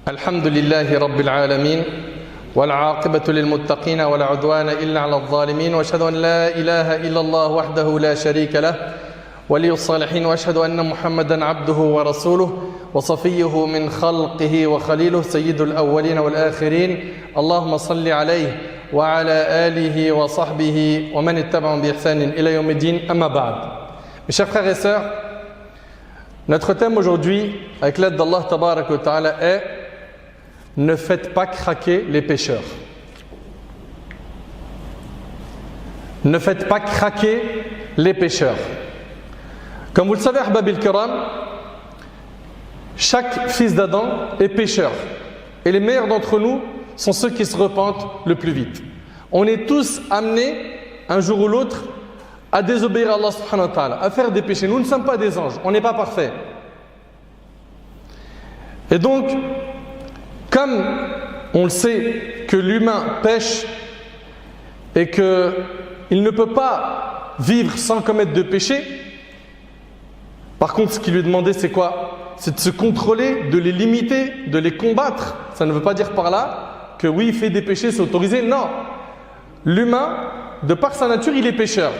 الحمد لله رب العالمين والعاقبة للمتقين ولا عدوان إلا على الظالمين وأشهد أن لا إله إلا الله وحده لا شريك له ولي الصالحين وأشهد أن محمدا عبده ورسوله وصفيه من خلقه وخليله سيد الأولين والآخرين اللهم صل عليه وعلى آله وصحبه ومن اتبعهم بإحسان إلى يوم الدين أما بعد. Mes chers frères et sœurs, notre thème aujourd'hui, avec l'aide d'Allah Tabarak wa Ta'ala, est ne faites pas craquer les pécheurs. Ne faites pas craquer les pécheurs. Comme vous le savez, Ahbab al-Kiram, chaque fils d'Adam est pécheur. Et les meilleurs d'entre nous sont ceux qui se repentent le plus vite. On est tous amenés, un jour ou l'autre, à désobéir à Allah subhanahu wa ta'ala, à faire des péchés. Nous ne sommes pas des anges, on n'est pas parfaits. Et donc, comme on le sait que l'humain pêche et qu'il ne peut pas vivre sans commettre de péché, par contre, ce qui lui est demandé, c'est quoi? C'est de se contrôler, de les limiter, de les combattre. Ça ne veut pas dire par là que oui, il fait des péchés, c'est autorisé. Non. L'humain, de par sa nature, il est pécheur.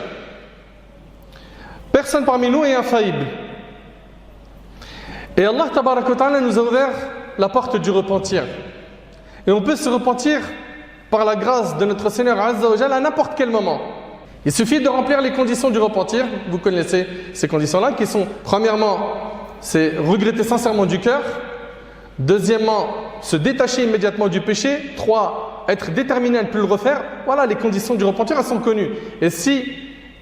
Personne parmi nous est infaillible. Et Allah Tabarak wa Ta'ala nous a ouvert la porte du repentir. Et on peut se repentir par la grâce de notre Seigneur Azza wa Jalla à n'importe quel moment. Il suffit de remplir les conditions du repentir. Vous connaissez ces conditions-là qui sont, premièrement, c'est regretter sincèrement du cœur. Deuxièmement, se détacher immédiatement du péché. 3, être déterminé à ne plus le refaire. Voilà, les conditions du repentir, elles sont connues. Et si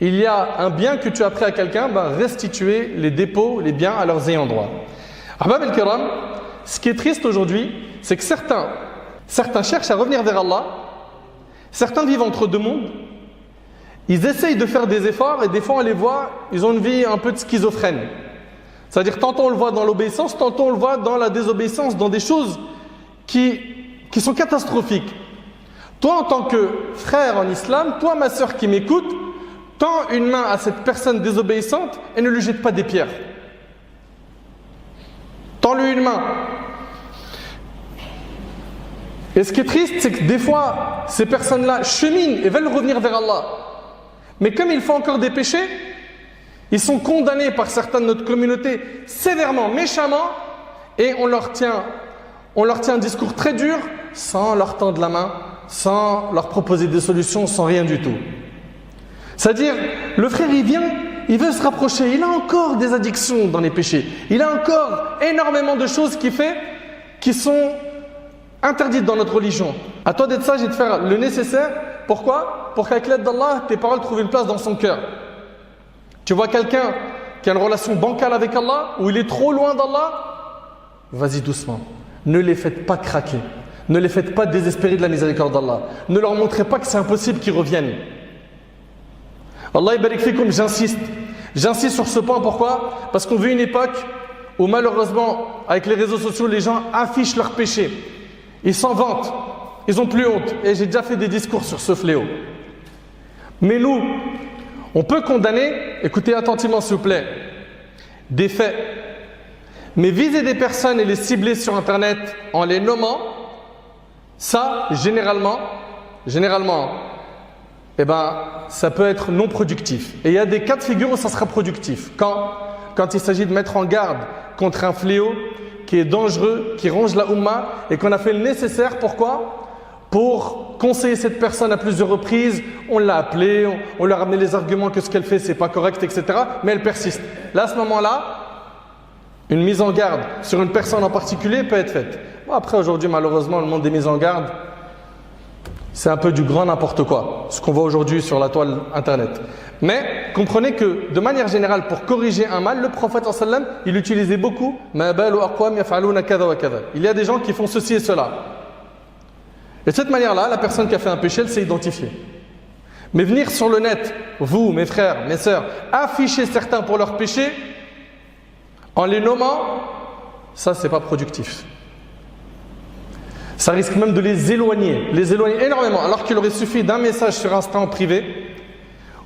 il y a un bien que tu as pris à quelqu'un, restituer les dépôts, les biens à leurs ayants droit. Ahbab al-Kiram, ce qui est triste aujourd'hui, c'est que certains cherchent à revenir vers Allah, certains vivent entre deux mondes, ils essayent de faire des efforts et des fois on les voit, ils ont une vie un peu de schizophrène. C'est-à-dire tantôt on le voit dans l'obéissance, tantôt on le voit dans la désobéissance, dans des choses qui sont catastrophiques. Toi en tant que frère en islam, toi ma sœur qui m'écoute, tends une main à cette personne désobéissante et ne lui jette pas des pierres. Tends-lui une main. Et ce qui est triste, c'est que des fois, ces personnes-là cheminent et veulent revenir vers Allah. Mais comme ils font encore des péchés, ils sont condamnés par certains de notre communauté sévèrement, méchamment, et on leur tient un discours très dur, sans leur tendre la main, sans leur proposer des solutions, sans rien du tout. C'est-à-dire, le frère, il vient, il veut se rapprocher, il a encore des addictions dans les péchés, il a encore énormément de choses qui sont interdites dans notre religion. À toi d'être sage et de faire le nécessaire. Pourquoi? Pour qu'avec l'aide d'Allah, tes paroles trouvent une place dans son cœur. Tu vois quelqu'un qui a une relation bancale avec Allah, ou il est trop loin d'Allah, vas-y doucement. Ne les faites pas craquer. Ne les faites pas désespérer de la miséricorde d'Allah. Ne leur montrez pas que c'est impossible qu'ils reviennent. Allah ibarik fikoum, j'insiste sur ce point. Pourquoi? Parce qu'on vit une époque où malheureusement avec les réseaux sociaux les gens affichent leurs péchés, ils s'en vantent, ils n'ont plus honte, et j'ai déjà fait des discours sur ce fléau. Mais nous, on peut condamner, écoutez attentivement s'il vous plaît, des faits, mais viser des personnes et les cibler sur internet en les nommant, ça généralement, ça peut être non productif. Et il y a des cas de figure où ça sera productif. Quand il s'agit de mettre en garde contre un fléau qui est dangereux, qui ronge la Ummah, et qu'on a fait le nécessaire, pourquoi? Pour conseiller cette personne à plusieurs reprises, on l'a appelée, on lui a ramené les arguments que ce qu'elle fait c'est pas correct, etc. Mais elle persiste. Là, à ce moment-là, une mise en garde sur une personne en particulier peut être faite. Bon, après, aujourd'hui, malheureusement, le monde des mises en garde, c'est un peu du grand n'importe quoi, ce qu'on voit aujourd'hui sur la toile internet. Mais comprenez que de manière générale, pour corriger un mal, le prophète sallam, il utilisait beaucoup il y a des gens qui font ceci et cela. Et de cette manière-là, la personne qui a fait un péché, elle s'est identifiée. Mais venir sur le net, vous, mes frères, mes sœurs, afficher certains pour leurs péchés, en les nommant, ça c'est pas productif. Ça risque même de les éloigner énormément, alors qu'il aurait suffi d'un message sur Insta en privé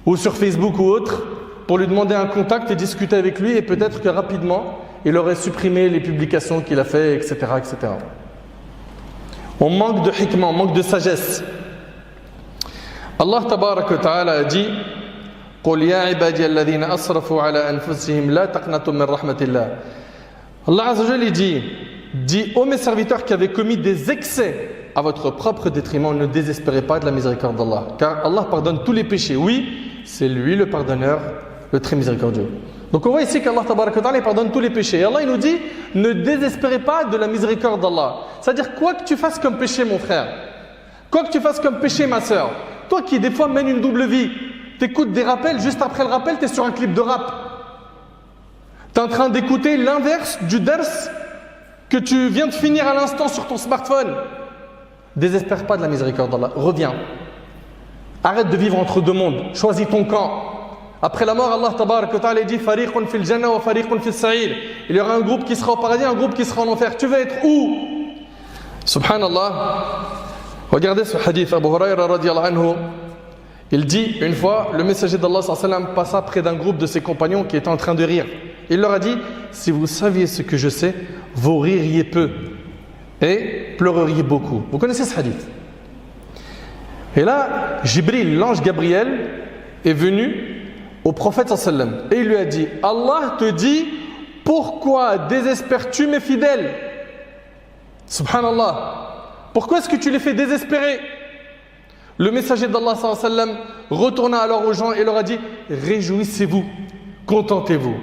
ou sur Facebook ou autre pour lui demander un contact et discuter avec lui, et peut-être que rapidement il aurait supprimé les publications qu'il a fait, etc., etc. On manque de hikmah, on manque de sagesse. Allah tabarak wa ta'ala a dit قُلْ يَا عِبَادِيَ الَّذِينَ أَسْرَفُوا عَلَى أَنفُسِهِمْ لَا تَقْنَطُوا مِنْ رَحْمَةِ اللَّهِ. Allah Azza wa Jalla dit ô mes serviteurs qui avaient commis des excès à votre propre détriment, ne désespérez pas de la miséricorde d'Allah, car Allah pardonne tous les péchés. Oui, c'est lui le pardonneur, le très miséricordieux. Donc on voit ici qu'Allah tabaraka wa ta'ala pardonne tous les péchés. Et Allah il nous dit, ne désespérez pas de la miséricorde d'Allah. C'est-à-dire quoi que tu fasses comme péché mon frère, quoi que tu fasses comme péché ma soeur, toi qui des fois mènes une double vie, t'écoutes des rappels, juste après le rappel t'es sur un clip de rap. T'es en train d'écouter l'inverse du ders que tu viens de finir à l'instant sur ton smartphone. Désespère pas de la miséricorde d'Allah, reviens. Arrête de vivre entre deux mondes, choisis ton camp. Après la mort, Allah tabaraka wa ta'ala dit Fariqun fil jannah wa fariqun fil sa'ir. Il y aura un groupe qui sera au paradis, un groupe qui sera en enfer. Tu veux être où? Subhanallah. Regardez ce hadith, Abu Huraira radiyallahu anhu. Il dit une fois, le messager d'Allah sallallahu alayhi wa sallam passa près d'un groupe de ses compagnons qui étaient en train de rire. Il leur a dit, si vous saviez ce que je sais, vous ririez peu et pleureriez beaucoup. Vous connaissez ce hadith? Et là, Jibril, l'ange Gabriel, est venu au prophète sallallahu alayhi wa sallam et il lui a dit, Allah te dit, pourquoi désespères-tu mes fidèles? Subhanallah. Pourquoi est-ce que tu les fais désespérer? Le messager d'Allah sallallahu alayhi wa sallam retourna alors aux gens et leur a dit, réjouissez-vous, contentez-vous.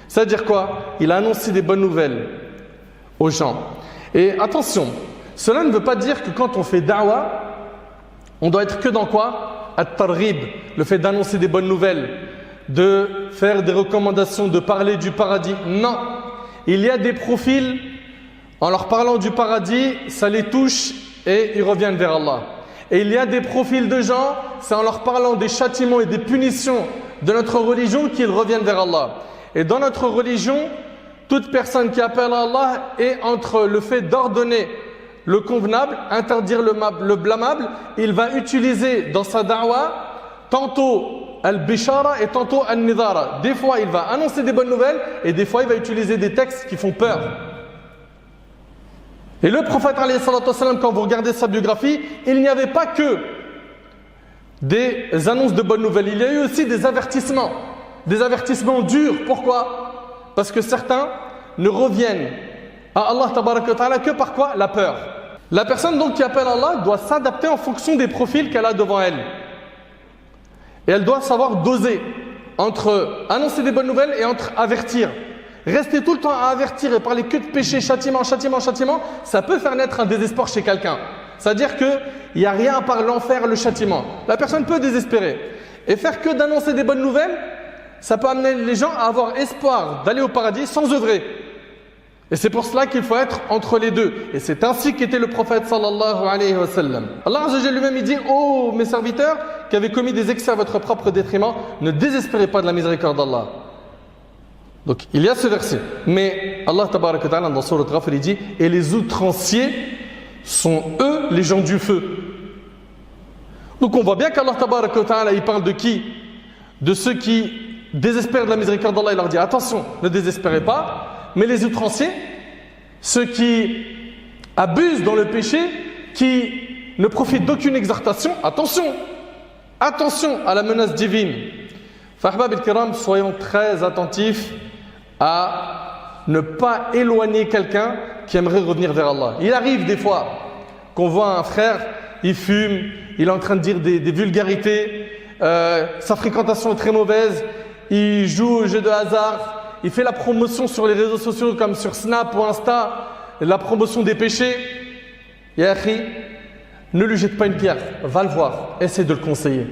C'est-à-dire quoi? Il a annoncé des bonnes nouvelles aux gens. Et attention, cela ne veut pas dire que quand on fait da'wah, on doit être que dans quoi? At-targhib, le fait d'annoncer des bonnes nouvelles, de faire des recommandations, de parler du paradis. Non, il y a des profils, en leur parlant du paradis, ça les touche et ils reviennent vers Allah. Et il y a des profils de gens, c'est en leur parlant des châtiments et des punitions de notre religion qu'ils reviennent vers Allah. Et dans notre religion, toute personne qui appelle à Allah est entre le fait d'ordonner le convenable, interdire le blâmable. Il va utiliser dans sa da'wah tantôt al-bishara et tantôt al-nidara. Des fois, il va annoncer des bonnes nouvelles et des fois, il va utiliser des textes qui font peur. Et le prophète, quand vous regardez sa biographie, il n'y avait pas que des annonces de bonnes nouvelles. Il y a eu aussi des avertissements durs. Pourquoi? Parce que certains ne reviennent à Allah tabaraka wa ta'ala que par quoi? La peur. La personne donc qui appelle Allah doit s'adapter en fonction des profils qu'elle a devant elle. Et elle doit savoir doser entre annoncer des bonnes nouvelles et entre avertir. Rester tout le temps à avertir et parler que de péché, châtiment, ça peut faire naître un désespoir chez quelqu'un. C'est-à-dire qu'il n'y a rien à part l'enfer, le châtiment. La personne peut désespérer. Et faire que d'annoncer des bonnes nouvelles, ça peut amener les gens à avoir espoir d'aller au paradis sans œuvrer. Et c'est pour cela qu'il faut être entre les deux. Et c'est ainsi qu'était le prophète sallallahu alayhi wa sallam. Allah Azza wa Jalla lui-même il dit, ô mes serviteurs qui avez commis des excès à votre propre détriment, ne désespérez pas de la miséricorde d'Allah. Donc il y a ce verset. Mais Allah tabaraka wa ta'ala dans Sourate Ghafir il dit, et les outranciers sont eux les gens du feu. Donc on voit bien qu'Allah tabaraka wa ta'ala il parle de qui? De ceux qui désespèrent de la miséricorde d'Allah. Il leur dit attention, ne désespérez pas. Mais les outranciers, ceux qui abusent dans le péché, qui ne profitent d'aucune exhortation, attention à la menace divine. Fahbab al-Kiram, soyons très attentifs à ne pas éloigner quelqu'un qui aimerait revenir vers Allah. Il arrive des fois qu'on voit un frère, il fume, il est en train de dire des vulgarités, sa fréquentation est très mauvaise, il joue au jeu de hasard, il fait la promotion sur les réseaux sociaux comme sur Snap ou Insta, la promotion des péchés. Ya akhi, ne lui jette pas une pierre, va le voir, essaie de le conseiller.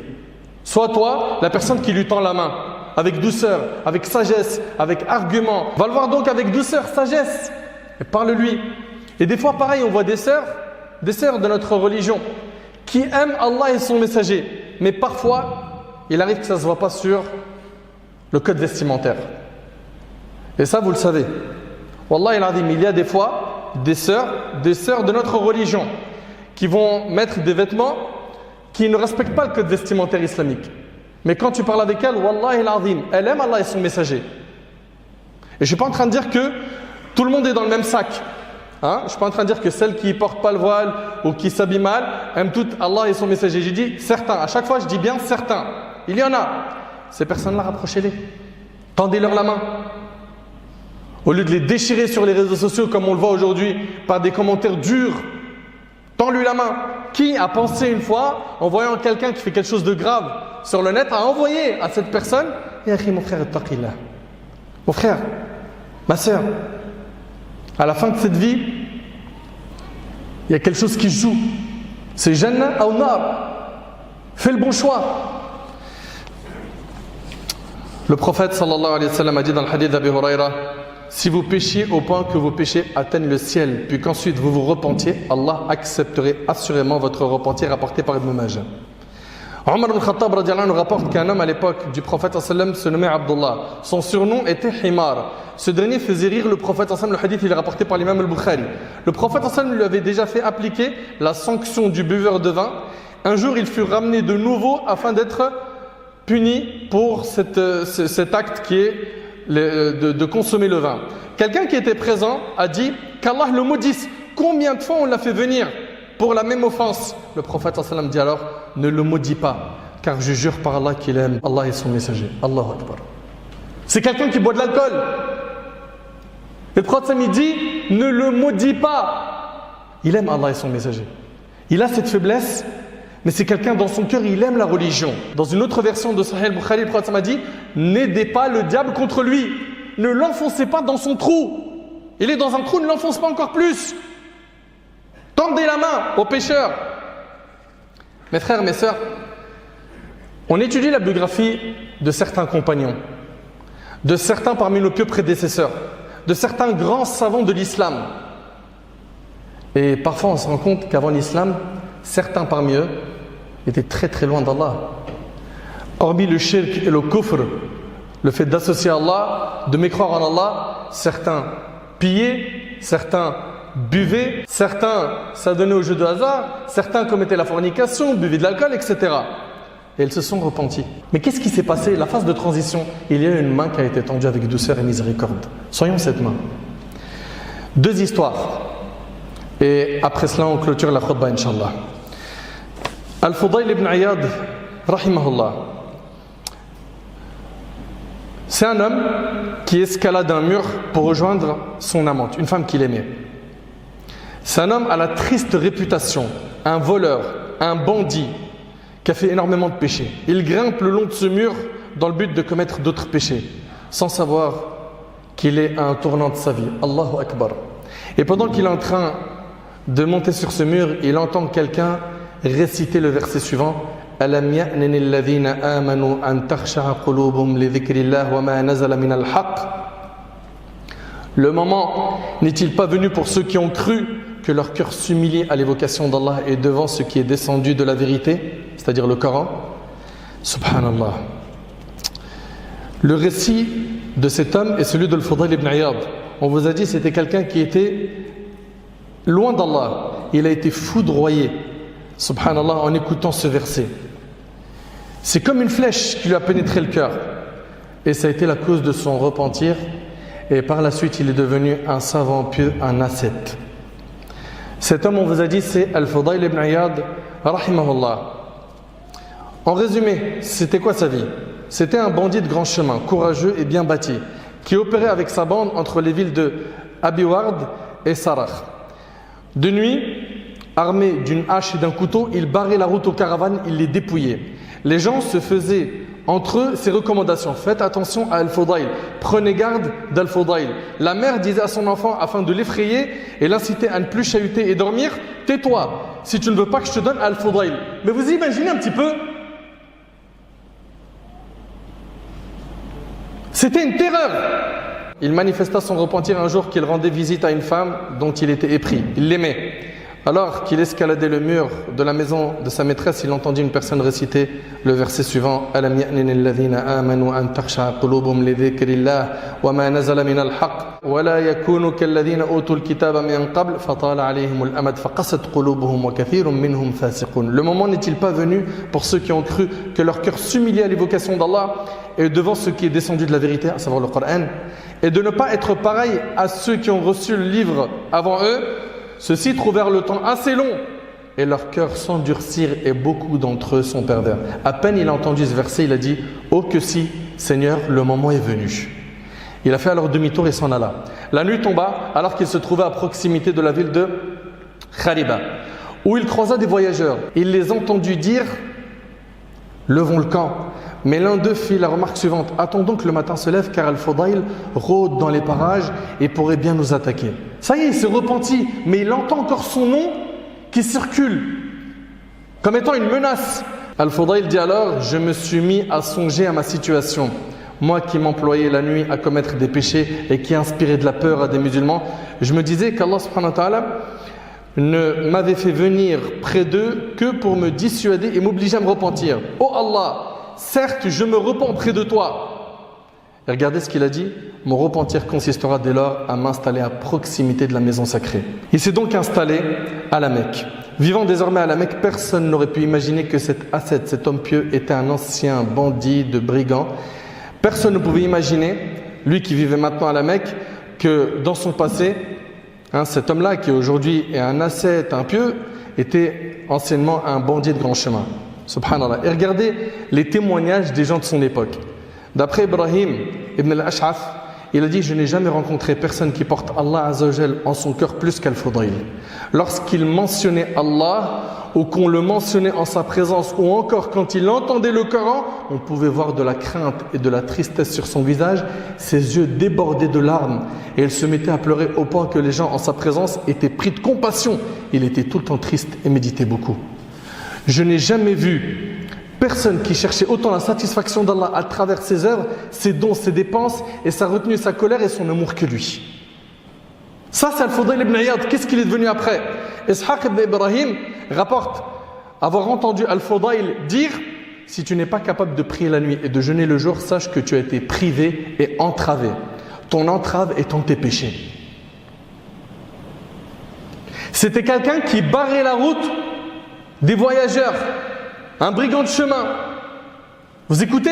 Sois toi la personne qui lui tend la main, avec douceur, avec sagesse, avec argument. Va le voir donc avec douceur, sagesse, et parle-lui. Et des fois pareil, on voit des sœurs de notre religion, qui aiment Allah et son messager. Mais parfois, il arrive que ça ne se voit pas sur le code vestimentaire. Et ça, vous le savez. Wallah il y a des fois des sœurs de notre religion qui vont mettre des vêtements qui ne respectent pas le code vestimentaire islamique. Mais quand tu parles avec elle, Wallah elle aime Allah et son messager. Et je ne suis pas en train de dire que tout le monde est dans le même sac. Hein? Je ne suis pas en train de dire que celles qui ne portent pas le voile ou qui s'habillent mal aiment toutes Allah et son messager. J'ai dit certains. À chaque fois, je dis bien certains. Il y en a. Ces personnes-là, rapprochez-les. Tendez-leur la main. Au lieu de les déchirer sur les réseaux sociaux comme on le voit aujourd'hui par des commentaires durs, tends-lui la main. Qui a pensé une fois, en voyant quelqu'un qui fait quelque chose de grave sur le net, à envoyer à cette personne: mon frère, ittaqillah. Mon frère, ma soeur, à la fin de cette vie, il y a quelque chose qui joue. C'est Jannah ou Nar. Fais le bon choix. Le prophète sallallahu alayhi wa sallam a dit dans le hadith d'Abi Huraira: si vous péchiez au point que vos péchés atteignent le ciel, puis qu'ensuite vous vous repentiez, Allah accepterait assurément votre repentir, rapporté par Ibn Majah. Omar ibn Khattab radiallahu anhu rapporte qu'un homme à l'époque du prophète sallam se nommait Abdullah. Son surnom était Himar. Ce dernier faisait rire le prophète sallam. Le hadith il est rapporté par l'imam al-Bukhari. Le prophète sallam lui avait déjà fait appliquer la sanction du buveur de vin. Un jour il fut ramené de nouveau afin d'être puni pour cet acte qui est de consommer le vin. Quelqu'un qui était présent a dit qu'Allah le maudisse. Combien de fois on l'a fait venir pour la même offense? Le prophète sallam dit alors: ne le maudis pas, car je jure par Allah qu'il aime Allah et son messager. Allahu Akbar. C'est quelqu'un qui boit de l'alcool. Le prophète sallam dit: ne le maudis pas. Il aime Allah et son messager. Il a cette faiblesse, mais c'est quelqu'un dans son cœur, il aime la religion. Dans une autre version de Sahih al-Bukhari, le prophète sallam a dit: n'aidez pas le diable contre lui. Ne l'enfoncez pas dans son trou. Il est dans un trou, ne l'enfonce pas encore plus. Tendez la main aux pécheurs. Mes frères, mes sœurs, on étudie la biographie de certains compagnons, de certains parmi nos pieux prédécesseurs, de certains grands savants de l'islam. Et parfois on se rend compte qu'avant l'islam, certains parmi eux étaient très très loin d'Allah. Hormis le shirk et le kufr, le fait d'associer Allah, de mécroire en Allah, certains pillaient, certains buvaient, certains s'adonnaient au jeu de hasard, certains commettaient la fornication, buvaient de l'alcool, etc. Et ils se sont repentis. Mais qu'est-ce qui s'est passé? La phase de transition, il y a une main qui a été tendue avec douceur et miséricorde. Soyons cette main. Deux histoires. Et après cela, on clôture la khutbah, Inch'Allah. Al-Fudayl ibn Iyad, rahimahullah. C'est un homme qui escalade un mur pour rejoindre son amante, une femme qu'il aimait. C'est un homme à la triste réputation, un voleur, un bandit, qui a fait énormément de péchés. Il grimpe le long de ce mur dans le but de commettre d'autres péchés, sans savoir qu'il est à un tournant de sa vie. Allahu Akbar. Et pendant qu'il est en train de monter sur ce mur, il entend quelqu'un réciter le verset suivant: Alam ya'nani alladhina amanu an takhsha'a qulubuhum li dhikrillah wa ma nazala min al-haqq. Le moment n'est-il pas venu pour ceux qui ont cru que leur cœur s'humilie à l'évocation d'Allah et devant ce qui est descendu de la vérité, c'est-à-dire le Coran? Subhanallah. Le récit de cet homme est celui de Al-Fudayl ibn Iyad. On vous a dit c'était quelqu'un qui était loin d'Allah. Il a été foudroyé, subhanallah, en écoutant ce verset. C'est comme une flèche qui lui a pénétré le cœur. Et ça a été la cause de son repentir. Et par la suite, il est devenu un savant pieux, un ascète. Cet homme, on vous a dit, c'est Al-Fudayl ibn Iyad, rahimahullah. En résumé, c'était quoi sa vie? C'était un bandit de grand chemin, courageux et bien bâti, qui opérait avec sa bande entre les villes de Abi Ward et Sarah. De nuit, armé d'une hache et d'un couteau, il barrait la route aux caravanes, il les dépouillait. Les gens se faisaient entre eux ces recommandations: faites attention à Al-Fudayl, prenez garde d'Al-Fudayl. La mère disait à son enfant, afin de l'effrayer et l'inciter à ne plus chahuter et dormir: tais-toi, si tu ne veux pas que je te donne Al-Fudayl. Mais vous imaginez un petit peu? C'était une terreur. Il manifesta son repentir un jour qu'il rendait visite à une femme dont il était épris. Il l'aimait. Alors qu'il escaladait le mur de la maison de sa maîtresse, il entendit une personne réciter le verset suivant: Alam ya'nin alladhina amanu an takhsha'a qulubuhum li dhikrillah wa ma nazala min al-haqq wa la yakunu kalladhina utul kitaba min qabl fatala alayhim al-amad faqasat qulubuhum wa kathirun minhum fasiqun. Le moment n'est-il pas venu pour ceux qui ont cru que leur cœur s'humiliait à l'évocation d'Allah et devant ce qui est descendu de la vérité, à savoir le Coran, et de ne pas être pareil à ceux qui ont reçu le livre avant eux? Ceux-ci trouvèrent le temps assez long et leurs cœurs s'endurcirent et beaucoup d'entre eux sont pervers. À peine il a entendu ce verset, il a dit: oh que si, Seigneur, le moment est venu. Il a fait alors demi-tour et s'en alla. La nuit tomba alors qu'il se trouvait à proximité de la ville de Khariba, où il croisa des voyageurs. Il les entendit dire: levons le camp. Mais l'un d'eux fit la remarque suivante: attendons que le matin se lève, car Al-Fudayl rôde dans les parages et pourrait bien nous attaquer. Ça y est, il s'est repenti, mais il entend encore son nom qui circule comme étant une menace. Al-Fudayl dit alors: je me suis mis à songer à ma situation. Moi qui m'employais la nuit à commettre des péchés et qui inspirais de la peur à des musulmans, je me disais qu'Allah subhanahu wa ta'ala ne m'avait fait venir près d'eux que pour me dissuader et m'obliger à me repentir. Oh Allah, certes, je me repens près de toi. Et regardez ce qu'il a dit: mon repentir consistera dès lors à m'installer à proximité de la maison sacrée. Il s'est donc installé à la Mecque. Vivant désormais à la Mecque, personne n'aurait pu imaginer que cet ascète, cet homme pieux, était un ancien bandit de brigand. Personne ne pouvait imaginer, lui qui vivait maintenant à la Mecque, que dans son passé, cet homme-là, qui aujourd'hui est un ascète, un pieux, était anciennement un bandit de grand chemin. Subhanallah. Et regardez les témoignages des gens de son époque. D'après Ibrahim ibn al-Ash'ath, il a dit: je n'ai jamais rencontré personne qui porte Allah Azza wa Jal en son cœur plus qu'Al-Fudayl. Lorsqu'il mentionnait Allah, ou qu'on le mentionnait en sa présence, ou encore quand il entendait le Coran, on pouvait voir de la crainte et de la tristesse sur son visage. Ses yeux débordaient de larmes et il se mettait à pleurer au point que les gens en sa présence étaient pris de compassion. Il était tout le temps triste et méditait beaucoup. Je n'ai jamais vu personne qui cherchait autant la satisfaction d'Allah à travers ses œuvres, ses dons, ses dépenses et sa retenue, sa colère et son amour que lui. Ça, c'est Al-Fudayl ibn Iyad. Qu'est-ce qu'il est devenu après? Ishaq ibn Ibrahim rapporte avoir entendu Al-Fudayl dire: si tu n'es pas capable de prier la nuit et de jeûner le jour, sache que tu as été privé et entravé. Ton entrave étant tes péchés. C'était quelqu'un qui barrait la route des voyageurs, un brigand de chemin. Vous écoutez?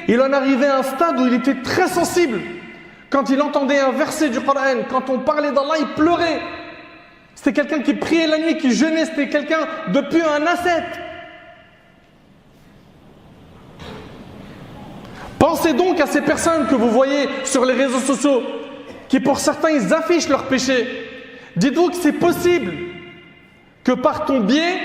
Il en arrivait à un stade où il était très sensible. Quand il entendait un verset du Coran, quand on parlait d'Allah, il pleurait. C'était quelqu'un qui priait la nuit, qui jeûnait. C'était quelqu'un de pieux, un ascète. Pensez donc à ces personnes que vous voyez sur les réseaux sociaux, qui pour certains, ils affichent leurs péchés. Dites-vous que c'est possible que par ton biais,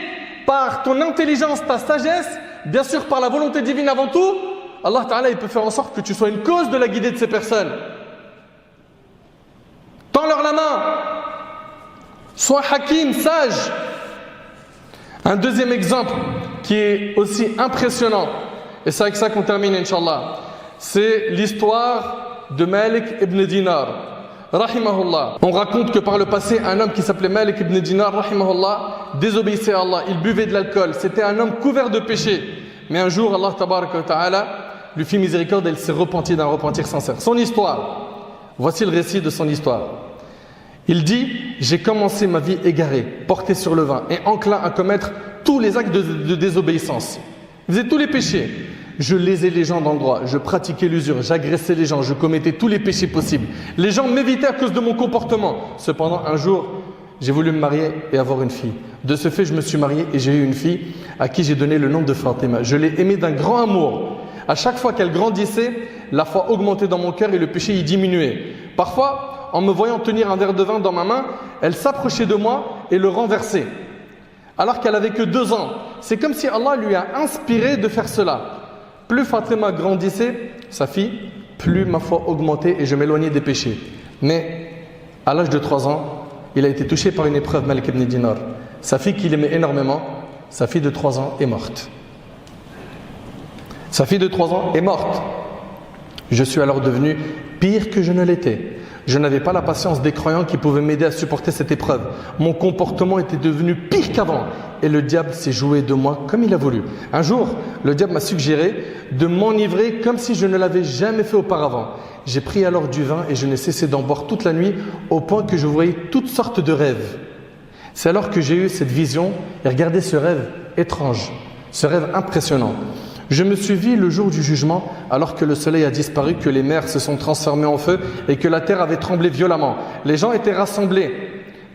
par ton intelligence, ta sagesse, bien sûr par la volonté divine avant tout, Allah Ta'ala il peut faire en sorte que tu sois une cause de la guidée de ces personnes. Tends-leur la main. Sois hakim, sage. Un deuxième exemple qui est aussi impressionnant, et c'est avec ça qu'on termine Inch'Allah, c'est l'histoire de Malik ibn Dinar, rahimahullah. On raconte que par le passé, un homme qui s'appelait Malik ibn Dinar, rahimahullah, désobéissait à Allah, il buvait de l'alcool, c'était un homme couvert de péchés. Mais un jour, Allah tabaraka wa ta'ala lui fit miséricorde et il s'est repenti d'un repentir sincère. Son histoire, voici le récit de son histoire. Il dit: j'ai commencé ma vie égarée, porté sur le vin et enclin à commettre tous les actes de désobéissance. Je faisais tous les péchés. Je lésais les gens dans le droit, je pratiquais l'usure, j'agressais les gens, je commettais tous les péchés possibles. Les gens m'évitaient à cause de mon comportement. Cependant, un jour, j'ai voulu me marier et avoir une fille. De ce fait, je me suis marié et j'ai eu une fille à qui j'ai donné le nom de Fatima. Je l'ai aimée d'un grand amour. À chaque fois qu'elle grandissait, la foi augmentait dans mon cœur et le péché y diminuait. Parfois, en me voyant tenir un verre de vin dans ma main, elle s'approchait de moi et le renversait. Alors qu'elle avait que 2 ans. C'est comme si Allah lui a inspiré de faire cela. Plus Fatima grandissait, sa fille, plus ma foi augmentait et je m'éloignais des péchés. Mais à l'âge de 3 ans, il a été touché par une épreuve, Malik ibn Dinar. Sa fille qu'il aimait énormément, sa fille de 3 ans est morte. Sa fille de 3 ans est morte. Je suis alors devenu pire que je ne l'étais. Je n'avais pas la patience des croyants qui pouvaient m'aider à supporter cette épreuve. Mon comportement était devenu pire qu'avant et le diable s'est joué de moi comme il a voulu. Un jour, le diable m'a suggéré de m'enivrer comme si je ne l'avais jamais fait auparavant. J'ai pris alors du vin et je n'ai cessé d'en boire toute la nuit au point que je voyais toutes sortes de rêves. C'est alors que j'ai eu cette vision et regardé ce rêve étrange, ce rêve impressionnant. Je me suis vu le jour du jugement alors que le soleil a disparu, que les mers se sont transformées en feu et que la terre avait tremblé violemment. Les gens étaient rassemblés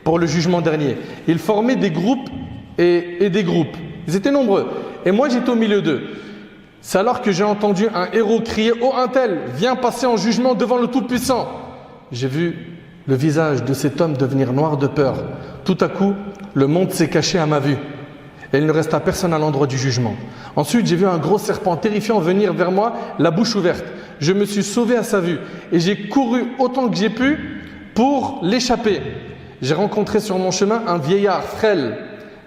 pour le jugement dernier. Ils formaient des groupes et des groupes. Ils étaient nombreux. Et moi j'étais au milieu d'eux. C'est alors que j'ai entendu un héros crier « Oh un tel, viens passer en jugement devant le Tout-Puissant !» J'ai vu le visage de cet homme devenir noir de peur. Tout à coup, le monde s'est caché à ma vue. Et il ne resta personne à l'endroit du jugement. Ensuite, j'ai vu un gros serpent terrifiant venir vers moi, la bouche ouverte. Je me suis sauvé à sa vue et j'ai couru autant que j'ai pu pour l'échapper. J'ai rencontré sur mon chemin un vieillard frêle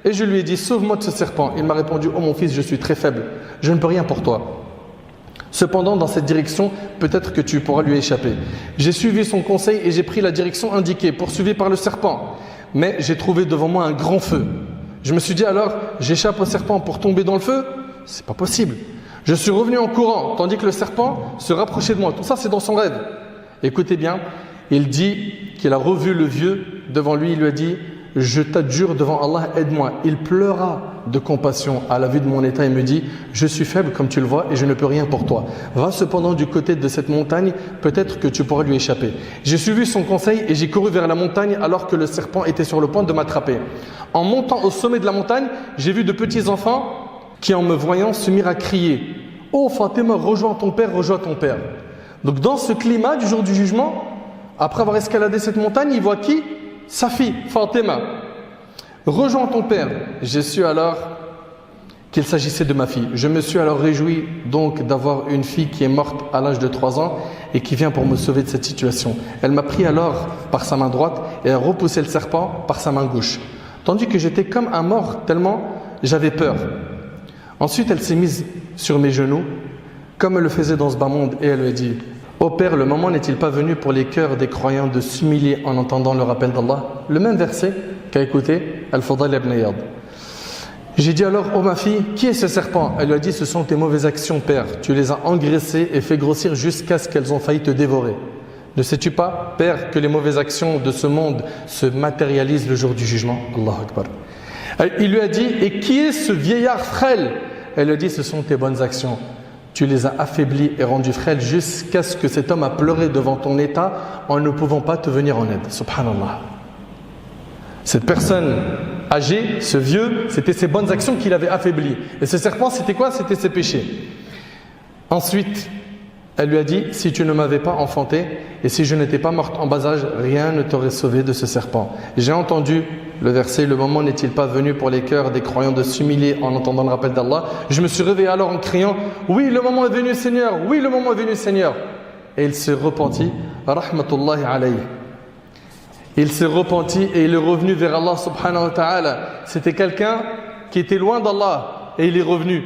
et je lui ai dit « Sauve-moi de ce serpent ». Il m'a répondu « Oh mon fils, je suis très faible, je ne peux rien pour toi. Cependant, dans cette direction, peut-être que tu pourras lui échapper. » J'ai suivi son conseil et j'ai pris la direction indiquée, poursuivi par le serpent. Mais j'ai trouvé devant moi un grand feu. Je me suis dit alors, j'échappe au serpent pour tomber dans le feu? C'est pas possible. Je suis revenu en courant, tandis que le serpent se rapprochait de moi. Tout ça, c'est dans son rêve. Écoutez bien, il dit qu'il a revu le vieux devant lui. Il lui a dit, je t'adjure devant Allah, aide-moi. Il pleura de compassion à la vue de mon état et me dit, je suis faible comme tu le vois et je ne peux rien pour toi. Va cependant du côté de cette montagne, peut-être que tu pourras lui échapper. J'ai suivi son conseil et j'ai couru vers la montagne alors que le serpent était sur le point de m'attraper. En montant au sommet de la montagne, j'ai vu de petits enfants qui, en me voyant, se mirent à crier « Oh Fatima, rejoins ton père, rejoins ton père ». Donc dans ce climat du jour du jugement, après avoir escaladé cette montagne, il voit qui? Sa fille, Fatima. « Rejoins ton père ». J'ai su alors qu'il s'agissait de ma fille. Je me suis alors réjoui donc d'avoir une fille qui est morte à l'âge de 3 ans et qui vient pour me sauver de cette situation. Elle m'a pris alors par sa main droite et a repoussé le serpent par sa main gauche. Tandis que j'étais comme un mort tellement j'avais peur. Ensuite, elle s'est mise sur mes genoux, comme elle le faisait dans ce bas monde, et elle lui a dit « Ô Père, le moment n'est-il pas venu pour les cœurs des croyants de s'humilier en entendant le rappel d'Allah ?» Le même verset qu'a écouté Al-Fadl ibn Iyad. J'ai dit alors « Oh ma fille, qui est ce serpent ?» Elle lui a dit « Ce sont tes mauvaises actions, Père. Tu les as engraissées et fait grossir jusqu'à ce qu'elles ont failli te dévorer. Ne sais-tu pas, Père, que les mauvaises actions de ce monde se matérialisent le jour du jugement ?» Allahu Akbar. Il lui a dit « Et qui est ce vieillard frêle ?» Elle lui a dit « Ce sont tes bonnes actions. Tu les as affaiblies et rendues frêles jusqu'à ce que cet homme a pleuré devant ton état en ne pouvant pas te venir en aide. » Subhanallah. Cette personne âgée, ce vieux, c'était ses bonnes actions qui l'avaient affaibli. Et ce serpent, c'était quoi? C'était ses péchés. Ensuite, elle lui a dit, si tu ne m'avais pas enfanté et si je n'étais pas morte en bas âge, rien ne t'aurait sauvé de ce serpent. J'ai entendu le verset, le moment n'est-il pas venu pour les cœurs des croyants de s'humilier en entendant le rappel d'Allah? Je me suis réveillé alors en criant, oui, le moment est venu Seigneur, oui, le moment est venu Seigneur. Et il s'est repenti, rahmatullahi alayhi. Il s'est repenti et il est revenu vers Allah subhanahu wa ta'ala. C'était quelqu'un qui était loin d'Allah et il est revenu.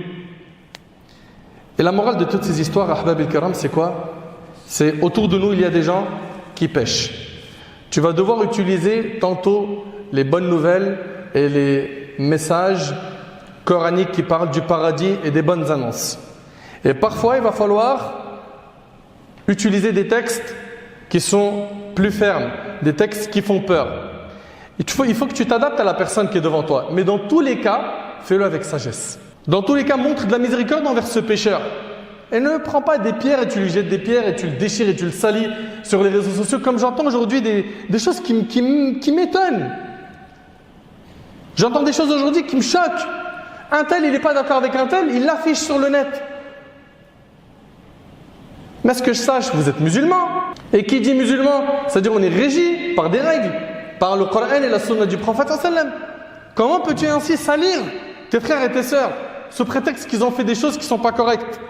Et la morale de toutes ces histoires, Ahbab al-Kiram, c'est quoi? C'est autour de nous, il y a des gens qui pêchent. Tu vas devoir utiliser tantôt les bonnes nouvelles et les messages coraniques qui parlent du paradis et des bonnes annonces. Et parfois, il va falloir utiliser des textes qui sont plus fermes, des textes qui font peur. Il faut que tu t'adaptes à la personne qui est devant toi. Mais dans tous les cas, fais-le avec sagesse. Dans tous les cas, montre de la miséricorde envers ce pécheur. Et ne prends pas des pierres et tu lui jettes des pierres et tu le déchires et tu le salis sur les réseaux sociaux, comme j'entends aujourd'hui des choses qui m'étonnent. J'entends des choses aujourd'hui qui me choquent. Un tel, il n'est pas d'accord avec un tel, il l'affiche sur le net. Mais à ce que je sache, vous êtes musulmans. Et qui dit musulman, c'est-à-dire on est régi par des règles, par le Coran et la sunna du prophète sallam. Comment peux-tu ainsi salir tes frères et tes sœurs sous prétexte qu'ils ont fait des choses qui ne sont pas correctes?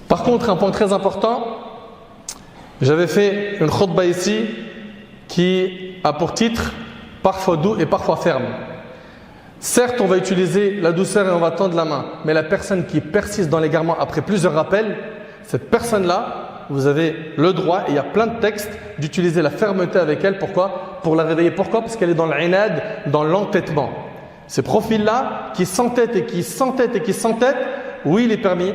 Par contre, un point très important, j'avais fait une khutbah ici qui a pour titre « Parfois doux et parfois ferme ». Certes, on va utiliser la douceur et on va tendre la main, mais la personne qui persiste dans l'égarement après plusieurs rappels, cette personne-là, vous avez le droit, et il y a plein de textes, d'utiliser la fermeté avec elle. Pourquoi? Pour la réveiller. Pourquoi? Parce qu'elle est dans l'inad, dans l'entêtement. Ces profils-là, qui s'entêtent et qui s'entêtent et qui s'entêtent, oui, il est permis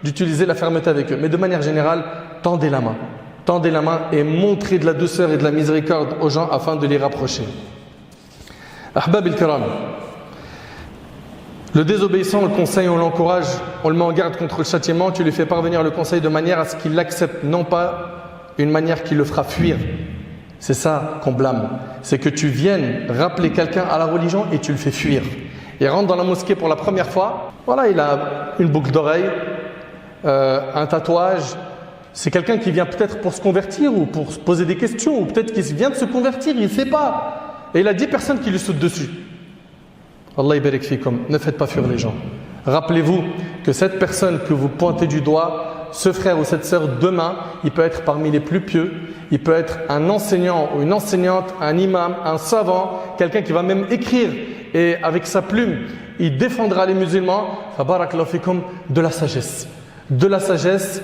d'utiliser la fermeté avec eux. Mais de manière générale, tendez la main. Tendez la main et montrez de la douceur et de la miséricorde aux gens afin de les rapprocher. Ahbab il-Kiram, le désobéissant, on le conseille, on l'encourage, on le met en garde contre le châtiment, tu lui fais parvenir le conseil de manière à ce qu'il l'accepte, non pas une manière qui le fera fuir. C'est ça qu'on blâme. C'est que tu viennes rappeler quelqu'un à la religion et tu le fais fuir. Il rentre dans la mosquée pour la première fois, voilà, il a une boucle d'oreille, un tatouage. C'est quelqu'un qui vient peut-être pour se convertir ou pour se poser des questions, ou peut-être qu'il vient de se convertir, il ne sait pas. Et il a 10 personnes qui lui sautent dessus. Allah yabarak fikum, ne faites pas fuir les gens. Rappelez-vous que cette personne que vous pointez du doigt, ce frère ou cette sœur, demain, il peut être parmi les plus pieux, il peut être un enseignant ou une enseignante, un imam, un savant, quelqu'un qui va même écrire et avec sa plume, il défendra les musulmans. Fabarakallahu fikum, de la sagesse. De la sagesse,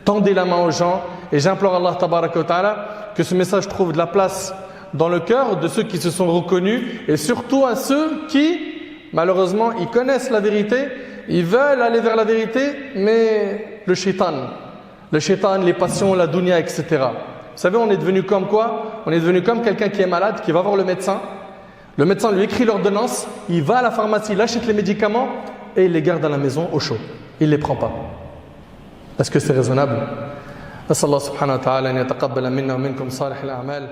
tendez la main aux gens et j'implore Allah tabaraka wa ta'ala que ce message trouve de la place dans le cœur de ceux qui se sont reconnus et surtout à ceux qui, malheureusement, ils connaissent la vérité, ils veulent aller vers la vérité, mais le shaitan, les passions, la dunya, etc. Vous savez, on est devenu comme quoi? On est devenu comme quelqu'un qui est malade, qui va voir le médecin lui écrit l'ordonnance, il va à la pharmacie, il achète les médicaments et il les garde à la maison au chaud. Il ne les prend pas. Est-ce que c'est raisonnable? أسأل الله سبحانه وتعالى أن يتقبل منا ومنكم صالح الأعمال.